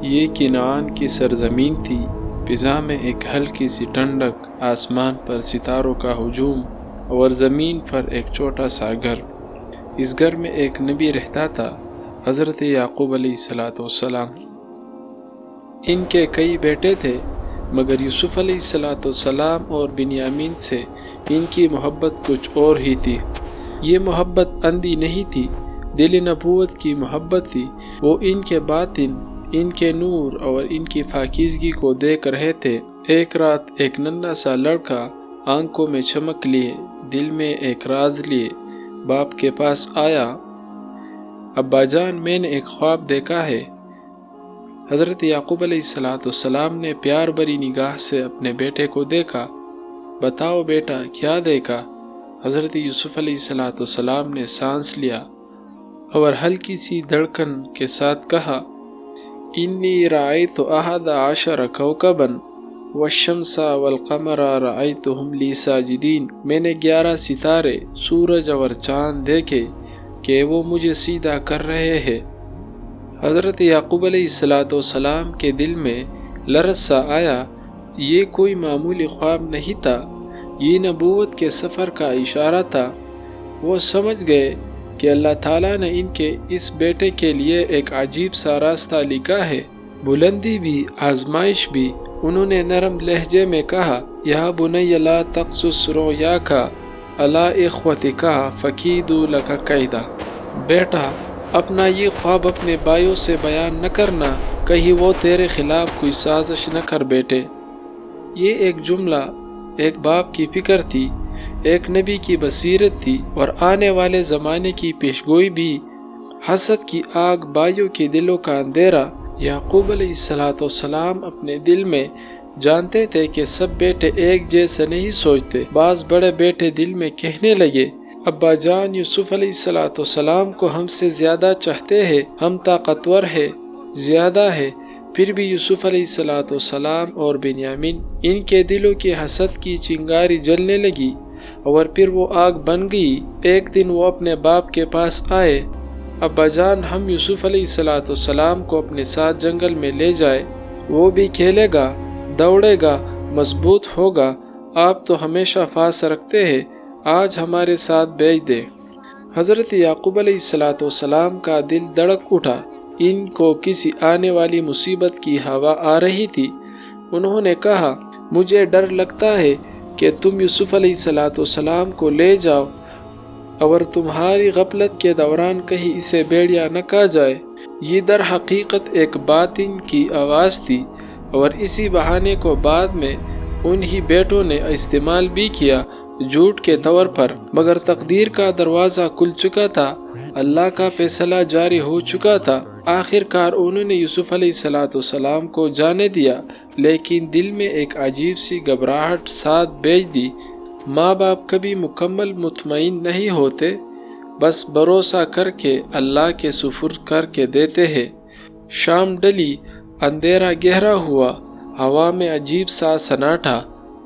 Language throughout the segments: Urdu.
یہ کنعان کی سرزمین تھی، فضا میں ایک ہلکی سی ٹھنڈک، آسمان پر ستاروں کا ہجوم اور زمین پر ایک چھوٹا سا گھر۔ اس گھر میں ایک نبی رہتا تھا، حضرت یعقوب علیہ السلام۔ ان کے کئی بیٹے تھے، مگر یوسف علیہ السلام اور بنیامین سے ان کی محبت کچھ اور ہی تھی۔ یہ محبت اندھی نہیں تھی، دل نبوت کی محبت تھی۔ وہ ان کے باطن، ان کے نور اور ان کی پاکیزگی کو دیکھ رہے تھے۔ ایک رات ایک ننھا سا لڑکا آنکھوں میں چمک لیے، دل میں ایک راز لیے، باپ کے پاس آیا۔ ابا جان، میں نے ایک خواب دیکھا ہے۔ حضرت یعقوب علیہ السلام نے پیار بھری نگاہ سے اپنے بیٹے کو دیکھا۔ بتاؤ بیٹا، کیا دیکھا؟ حضرت یوسف علیہ السلام نے سانس لیا اور ہلکی سی دھڑکن کے ساتھ کہا، انی رأیت احد عشر کوکبا والشمس والقمر رأیتهم لی ساجدین۔ میں نے 11 ستارے، سورج اور چاند دیکھے کہ وہ مجھے سجدہ کر رہے ہیں۔ حضرت یعقوب علیہ السلام کے دل میں لرز سا آیا۔ یہ کوئی معمولی خواب نہیں تھا، یہ نبوت کے سفر کا اشارہ تھا۔ وہ سمجھ گئے کہ اللہ تعالیٰ نے ان کے اس بیٹے کے لیے ایک عجیب سا راستہ لکھا ہے، بلندی بھی، آزمائش بھی۔ انہوں نے نرم لہجے میں کہا، یا بنی لا تقصص رؤیاک علی اخوتک فکیدوا لک کیدا۔ بیٹا، اپنا یہ خواب اپنے بھائیوں سے بیان نہ کرنا، کہیں وہ تیرے خلاف کوئی سازش نہ کر بیٹھے۔ یہ ایک جملہ ایک باپ کی فکر تھی، ایک نبی کی بصیرت تھی، اور آنے والے زمانے کی پیشگوئی بھی۔ حسد کی آگ، بھائیوں کے دلوں کا اندھیرا۔ یعقوب علیہ السلام اپنے دل میں جانتے تھے کہ سب بیٹے ایک جیسے نہیں سوچتے۔ بعض بڑے بیٹے دل میں کہنے لگے، ابا جان، یوسف علیہ السلام کو ہم سے زیادہ چاہتے ہیں، ہم طاقتور ہیں، زیادہ ہے۔ پھر بھی یوسف علیہ السلام اور بنیامین، ان کے دلوں کی حسد کی چنگاری جلنے لگی اور پھر وہ آگ بن گئی۔ ایک دن وہ اپنے باپ کے پاس آئے، ابا جان، ہم یوسف علیہ السلام کو اپنے ساتھ جنگل میں لے جائے، وہ بھی کھیلے گا، دوڑے گا، مضبوط ہوگا۔ آپ تو ہمیشہ پاس رکھتے ہیں، آج ہمارے ساتھ بھیج دے۔ حضرت یعقوب علیہ السلام کا دل دھڑک اٹھا، ان کو کسی آنے والی مصیبت کی ہوا آ رہی تھی۔ انہوں نے کہا، مجھے ڈر لگتا ہے کہ تم یوسف علیہ السلام کو لے جاؤ اور تمہاری غفلت کے دوران کہیں اسے بھیڑیا نہ کھا جائے۔ یہ در حقیقت ایک باطن کی آواز تھی، اور اسی بہانے کو بعد میں انہی بیٹوں نے استعمال بھی کیا، جھوٹ کے طور پر۔ مگر تقدیر کا دروازہ کھل چکا تھا، اللہ کا فیصلہ جاری ہو چکا تھا۔ آخر کار انہوں نے یوسف علیہ السلام کو جانے دیا، لیکن دل میں ایک عجیب سی گھبراہٹ ساتھ بھیج دی۔ ماں باپ کبھی مکمل مطمئن نہیں ہوتے، بس بھروسہ کر کے اللہ کے سپرد کر کے دیتے ہیں۔ شام ڈلی، اندھیرا گہرا ہوا، ہوا میں عجیب سا سناٹا۔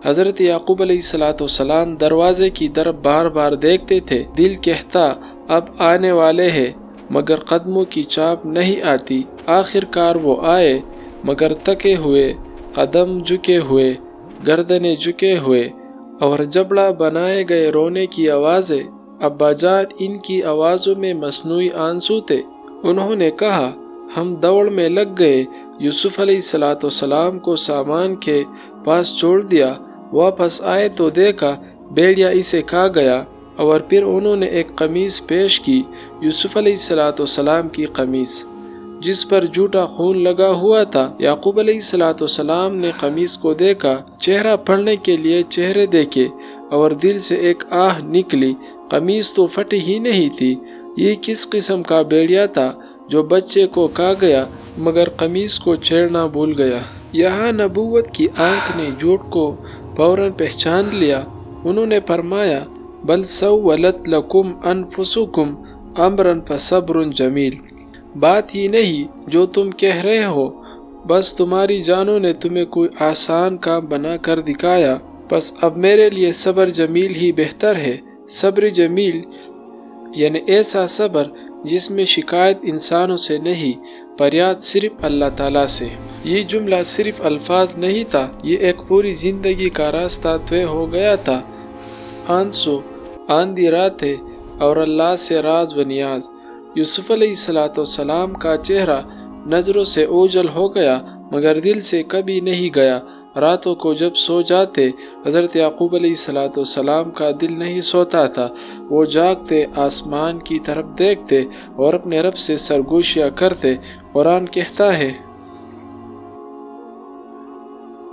حضرت یعقوب علیہ السلام دروازے کی طرف بار بار دیکھتے تھے، دل کہتا اب آنے والے ہیں، مگر قدموں کی چاپ نہیں آتی۔ آخر کار وہ آئے، مگر تکے ہوئے، قدم جھکے ہوئے، گردنیں جھکے ہوئے، اور جبڑا بنائے گئے رونے کی آوازیں۔ ابا جان، ان کی آوازوں میں مصنوعی آنسو تھے۔ انہوں نے کہا، ہم دوڑ میں لگ گئے، یوسف علیہ السلام کو سامان کے پاس چھوڑ دیا، واپس آئے تو دیکھا بھیڑیا اسے کھا گیا۔ اور پھر انہوں نے ایک قمیص پیش کی، یوسف علیہ السلام کی قمیص، جس پر جھوٹا خون لگا ہوا تھا۔ یعقوب علیہ السلام نے قمیص کو دیکھا، چہرہ پڑھنے کے لیے چہرے دیکھے، اور دل سے ایک آہ نکلی۔ قمیص تو پھٹی ہی نہیں تھی۔ یہ کس قسم کا بھیڑیا تھا جو بچے کو کھا گیا مگر قمیص کو چھیڑنا بھول گیا؟ یہاں نبوت کی آنکھ نے جھوٹ کو فوراً پہچان لیا۔ انہوں نے فرمایا، بل سولت لکم انفسکم امرا فصبر جمیل۔ بات یہ نہیں جو تم کہہ رہے ہو، بس تمہاری جانوں نے تمہیں کوئی آسان کام بنا کر دکھایا، بس اب میرے لیے صبر جمیل ہی بہتر ہے۔ صبر جمیل یعنی ایسا صبر جس میں شکایت انسانوں سے نہیں، فریاد صرف اللہ تعالیٰ سے۔ یہ جملہ صرف الفاظ نہیں تھا، یہ ایک پوری زندگی کا راستہ طے ہو گیا تھا۔ آنسو، آندھی راتیں اور اللہ سے راز و نیاز۔ یوسف علیہ السلام کا چہرہ نظروں سے اوجھل ہو گیا مگر دل سے کبھی نہیں گیا۔ راتوں کو جب سو جاتے، حضرت یعقوب علیہ السلام کا دل نہیں سوتا تھا۔ وہ جاگتے، آسمان کی طرف دیکھتے اور اپنے رب سے سرگوشیاں کرتے۔ قرآن کہتا ہے،